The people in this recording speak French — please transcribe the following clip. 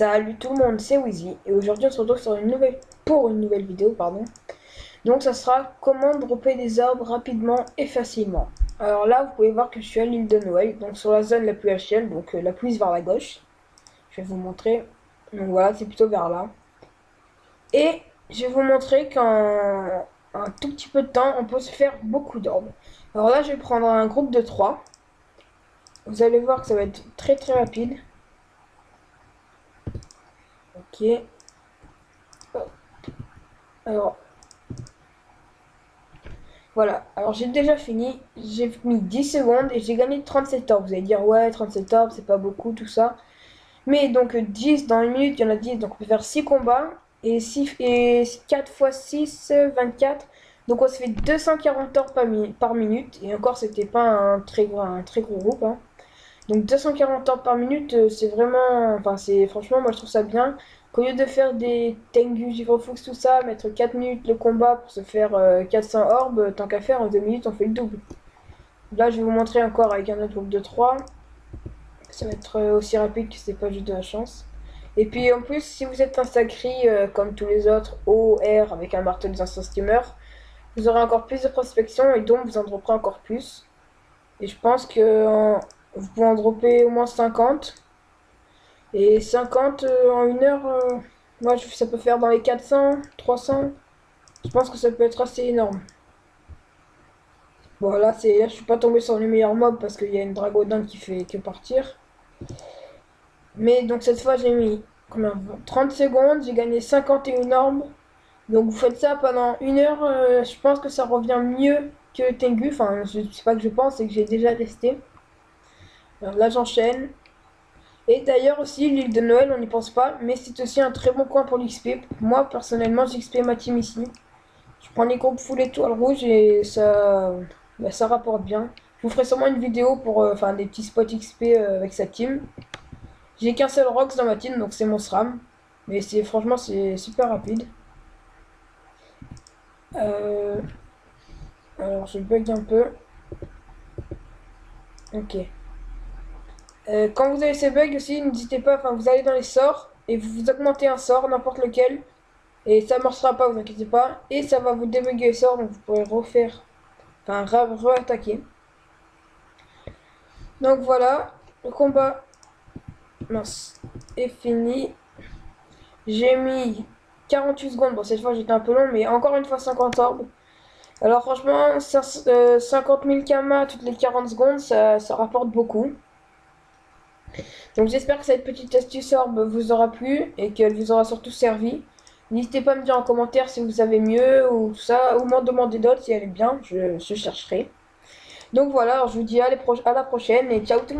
Salut tout le monde, c'est Wheezy et aujourd'hui on se retrouve sur pour une nouvelle vidéo, pardon. Donc ça sera comment dropper des arbres rapidement et facilement. Alors là vous pouvez voir que je suis à l'île de Noël, donc sur la zone la plus HL, donc la plus vers la gauche. Je vais vous montrer, donc voilà c'est plutôt vers là. Et je vais vous montrer qu'en un tout petit peu de temps on peut se faire beaucoup d'arbres. Alors là je vais prendre un groupe de 3. Vous allez voir que ça va être très rapide. Ok. Alors voilà, alors j'ai déjà fini, j'ai mis 10 secondes et j'ai gagné 37 orbes. Vous allez dire, ouais, 37 orbes, c'est pas beaucoup, tout ça. Mais donc 10 dans une minute, il y en a 10, donc on peut faire 6 combats. Et, 6, et 4 fois 6, 24. Donc on se fait 240 orbes par minute. Et encore, c'était pas un très gros groupe, hein. Donc 240 orbes par minute, c'est vraiment... Enfin, c'est franchement, moi je trouve ça bien. Qu'au lieu de faire des Tengu, Givrofux, tout ça, mettre 4 minutes le combat pour se faire 400 orbes, tant qu'à faire, en 2 minutes, on fait le double. Là, je vais vous montrer encore avec un autre groupe de 3. Ça va être aussi rapide que c'est pas juste de la chance. Et puis en plus, si vous êtes un sacri comme tous les autres, O, R, avec un marteau des anciens streamers, vous aurez encore plus de prospection et donc vous en dropperez encore plus. Et je pense que vous pouvez en dropper au moins 50. Et 50 en une heure, moi ça peut faire dans les 400, 300. Je pense que ça peut être assez énorme. Bon là, là je suis pas tombé sur les meilleurs mobs parce qu'il y a une dragodin qui fait que partir. Mais donc cette fois j'ai mis combien, 30 secondes, j'ai gagné 51 orbes. Donc vous faites ça pendant une heure, je pense que ça revient mieux que Tengu. Enfin, c'est pas que je pense, c'est que j'ai déjà testé. Alors là j'enchaîne. Et d'ailleurs aussi, l'île de Noël, on n'y pense pas, mais c'est aussi un très bon coin pour l'XP. Moi, personnellement, j'XP ma team ici. Je prends les groupes full étoile rouge et ça, bah, ça rapporte bien. Je vous ferai sûrement une vidéo pour enfin des petits spots XP avec sa team. J'ai qu'un seul Rox dans ma team, donc c'est mon SRAM. Mais c'est franchement, c'est super rapide. Euh, alors, je bug un peu. Ok. Quand vous avez ces bugs aussi, n'hésitez pas, enfin vous allez dans les sorts et vous augmentez un sort, n'importe lequel. Et ça marchera pas, vous inquiétez pas. Et ça va vous débugger le sort, donc vous pourrez refaire, enfin re-attaquer. Donc voilà, le combat mince, est fini. J'ai mis 48 secondes, bon cette fois j'étais un peu long, mais encore une fois 50 orbes. Alors franchement, 50 000 kamas toutes les 40 secondes, ça rapporte beaucoup. Donc j'espère que cette petite astuce orbe vous aura plu et qu'elle vous aura surtout servi. N'hésitez pas à me dire en commentaire si vous savez mieux ou tout ça, ou m'en demander d'autres si elle est bien, je chercherai. Donc voilà, alors je vous dis à la prochaine et ciao tout le monde.